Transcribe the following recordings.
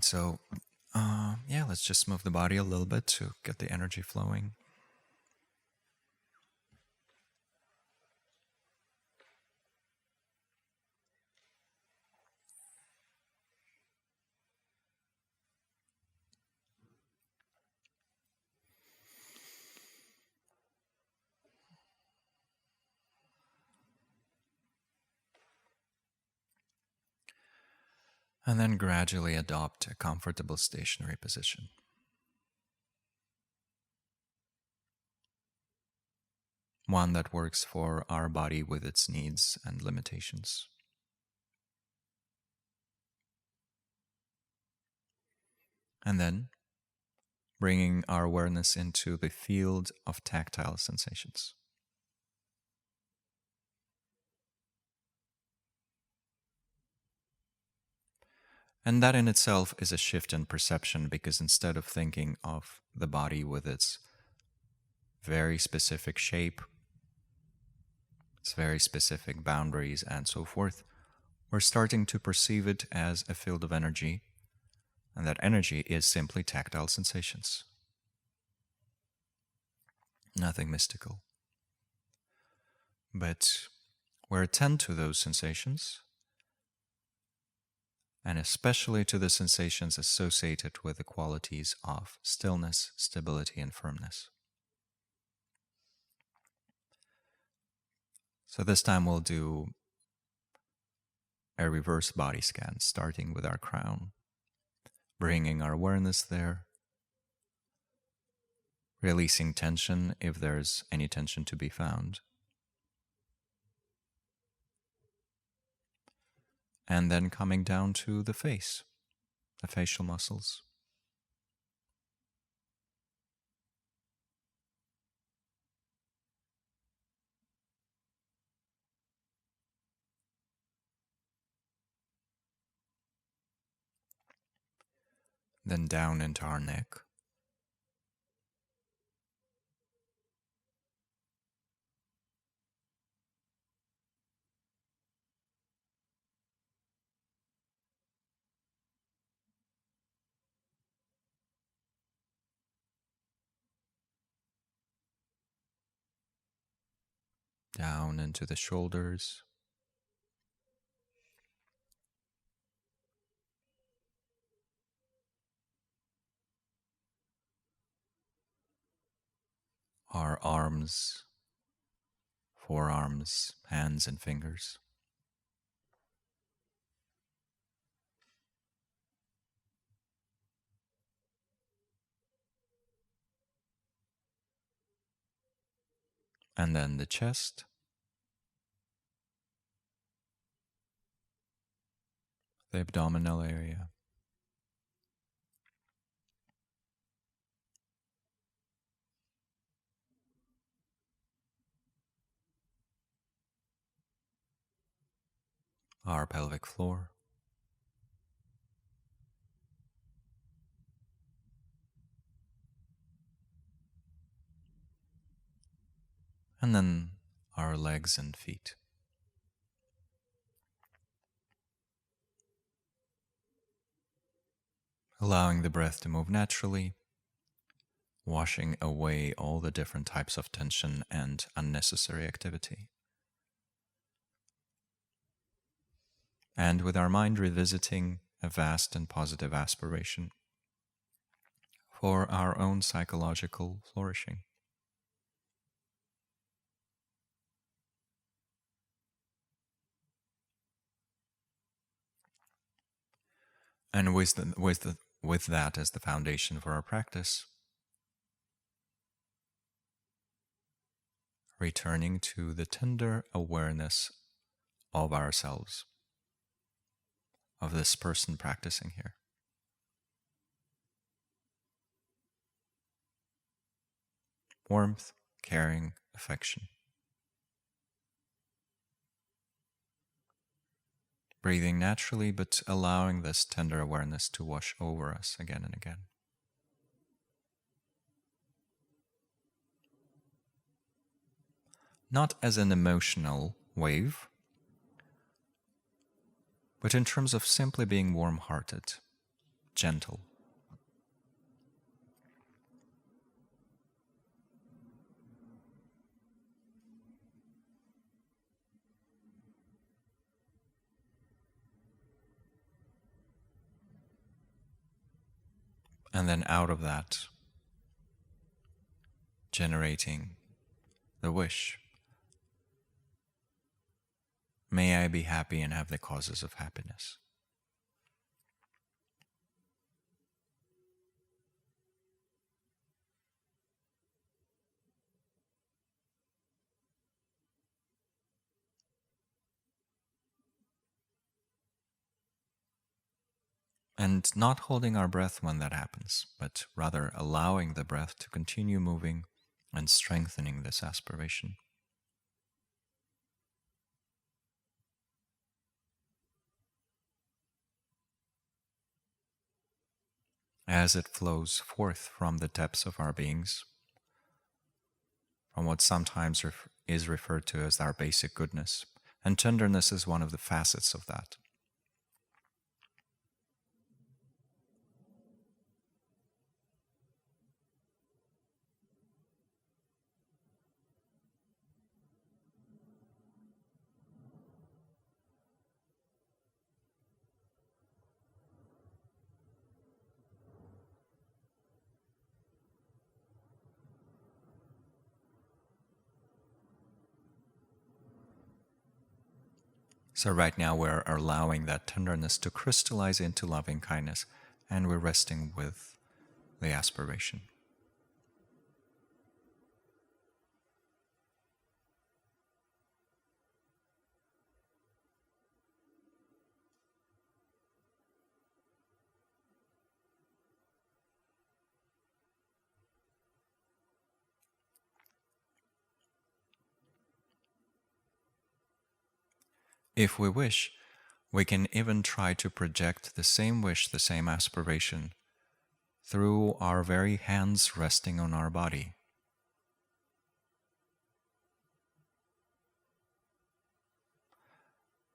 So, yeah, let's just move the body a little bit to get the energy flowing. And then gradually adopt a comfortable stationary position. One that works for our body with its needs and limitations. And then bringing our awareness into the field of tactile sensations. And that in itself is a shift in perception, because instead of thinking of the body with its very specific shape, its very specific boundaries, and so forth, we're starting to perceive it as a field of energy, and that energy is simply tactile sensations. Nothing mystical. But we're attentive to those sensations, and especially to the sensations associated with the qualities of stillness, stability, and firmness. So this time we'll do a reverse body scan, starting with our crown, bringing our awareness there, releasing tension if there's any tension to be found, and then coming down to the face, the facial muscles. Then down into our neck. Down into the shoulders. Our arms, forearms, hands, and fingers. And then the chest, the abdominal area, our pelvic floor, and then our legs and feet. Allowing the breath to move naturally, washing away all the different types of tension and unnecessary activity. And with our mind revisiting a vast and positive aspiration for our own psychological flourishing. And with that as the foundation for our practice, returning to the tender awareness of ourselves, of this person practicing here. Warmth, caring, affection. Breathing naturally, but allowing this tender awareness to wash over us again and again. Not as an emotional wave, but in terms of simply being warm-hearted gentle. And then out of that, generating the wish. May I be happy and have the causes of happiness. And not holding our breath when that happens, but rather allowing the breath to continue moving and strengthening this aspiration. As it flows forth from the depths of our beings, from what sometimes is referred to as our basic goodness, and tenderness is one of the facets of that. So right now we're allowing that tenderness to crystallize into loving kindness, and we're resting with the aspiration. If we wish, we can even try to project the same wish, the same aspiration, through our very hands resting on our body.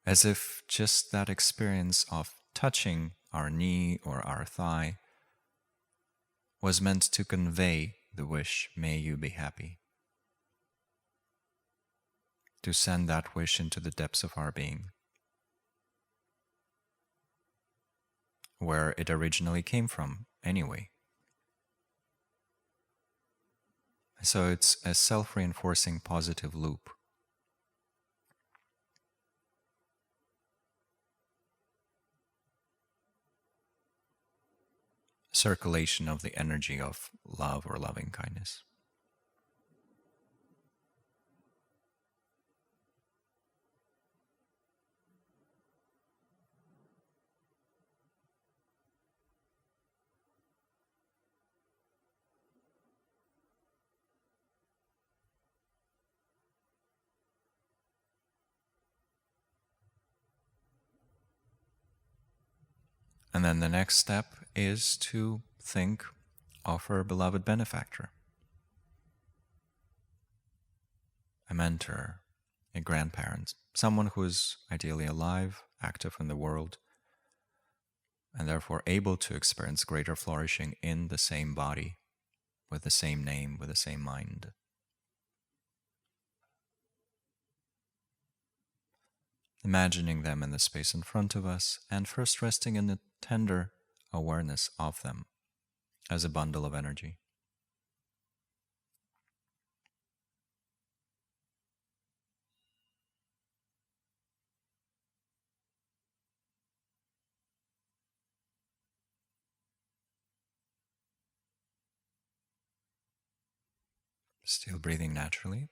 As if just that experience of touching our knee or our thigh was meant to convey the wish, may you be happy. To send that wish into the depths of our being, where it originally came from anyway. So it's a self-reinforcing positive loop. Circulation of the energy of love or loving kindness. And then the next step is to think of our beloved benefactor, a mentor, a grandparent, someone who is ideally alive, active in the world, and therefore able to experience greater flourishing in the same body, with the same name, with the same mind. Imagining them in the space in front of us, and first resting in the tender awareness of them as a bundle of energy. Still breathing naturally.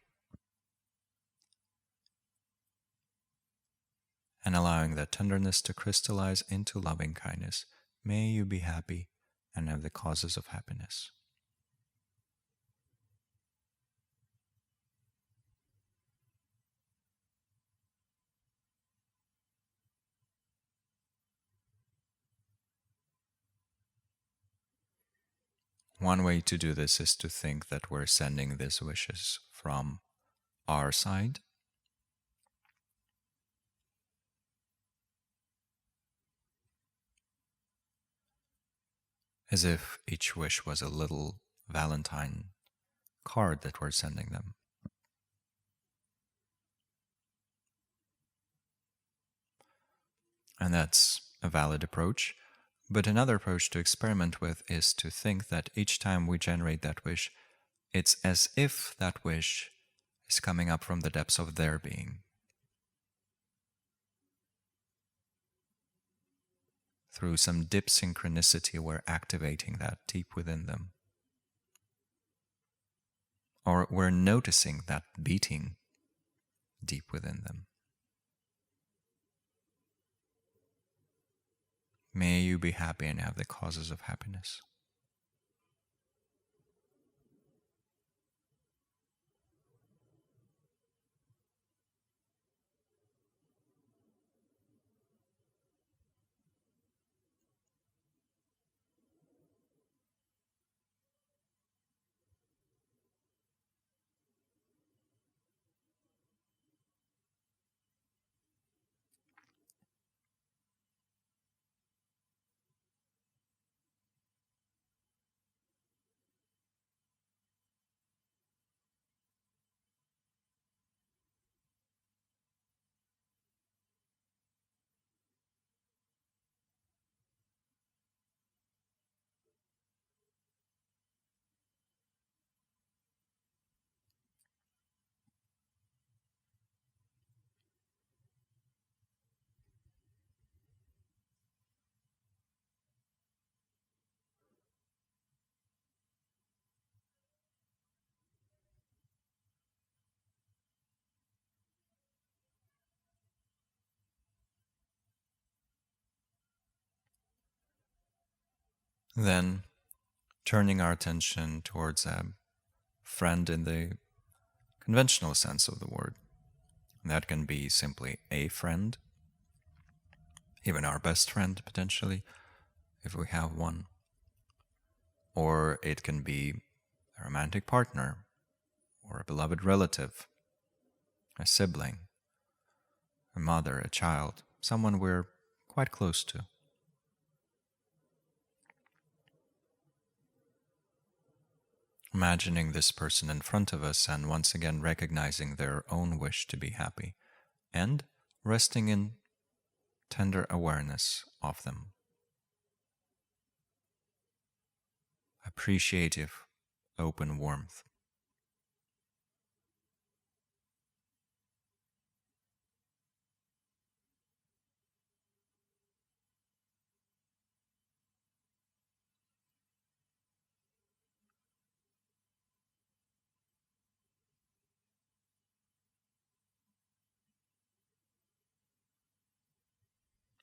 And allowing that tenderness to crystallize into loving kindness. May you be happy and have the causes of happiness. One way to do this is to think that we're sending these wishes from our side, as if each wish was a little Valentine card that we're sending them. And that's a valid approach. But another approach to experiment with is to think that each time we generate that wish, it's as if that wish is coming up from the depths of their being. Through some deep synchronicity, we're activating that deep within them. Or we're noticing that beating deep within them. May you be happy and have the causes of happiness. Then, turning our attention towards a friend in the conventional sense of the word. That can be simply a friend, even our best friend potentially, if we have one. Or it can be a romantic partner, or a beloved relative, a sibling, a mother, a child, someone we're quite close to. Imagining this person in front of us and once again recognizing their own wish to be happy and resting in tender awareness of them. Appreciative, open warmth.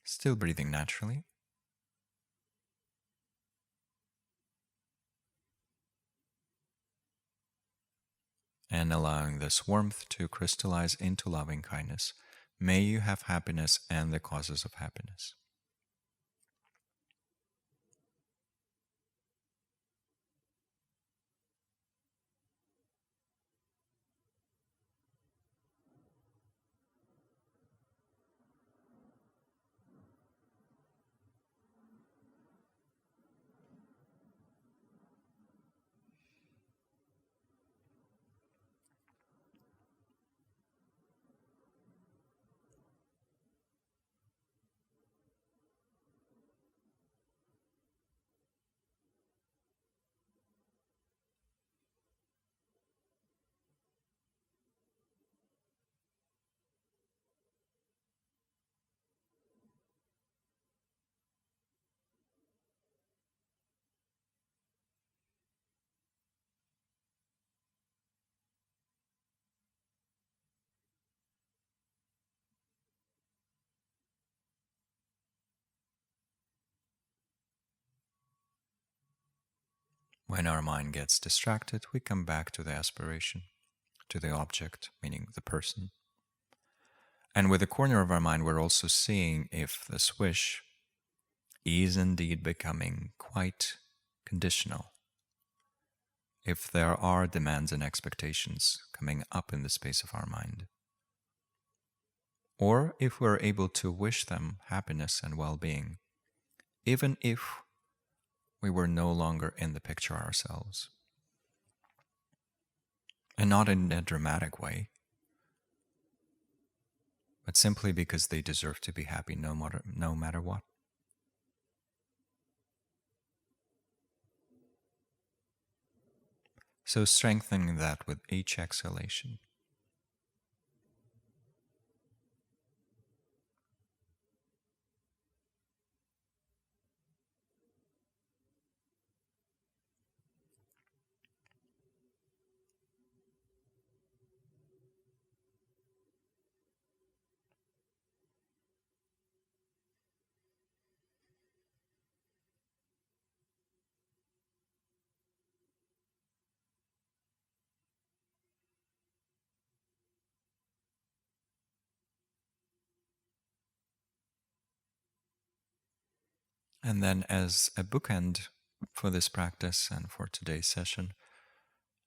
Still breathing naturally. And allowing this warmth to crystallize into loving kindness. May you have happiness and the causes of happiness. When our mind gets distracted, we come back to the aspiration, to the object, meaning the person. And with the corner of our mind, we're also seeing if this wish is indeed becoming quite conditional. If there are demands and expectations coming up in the space of our mind. Or if we're able to wish them happiness and well-being, even if we were no longer in the picture ourselves. And not in a dramatic way, but simply because they deserve to be happy no matter what. So strengthening that with each exhalation. And then as a bookend for this practice and for today's session,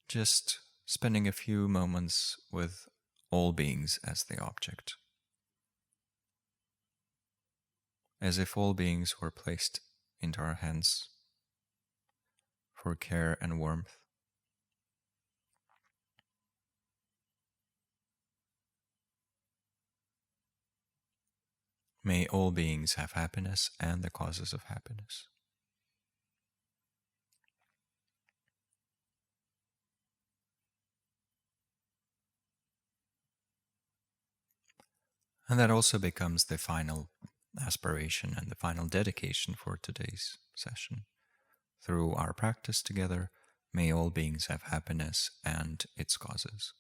just spending a few moments with all beings as the object. As if all beings were placed into our hands for care and warmth. May all beings have happiness and the causes of happiness. And that also becomes the final aspiration and the final dedication for today's session. Through our practice together, may all beings have happiness and its causes.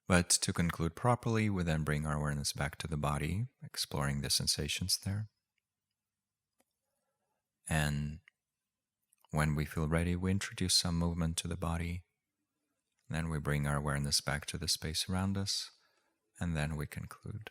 But to conclude properly, we then bring our awareness back to the body, exploring the sensations there. And when we feel ready, we introduce some movement to the body. Then we bring our awareness back to the space around us, and then we conclude.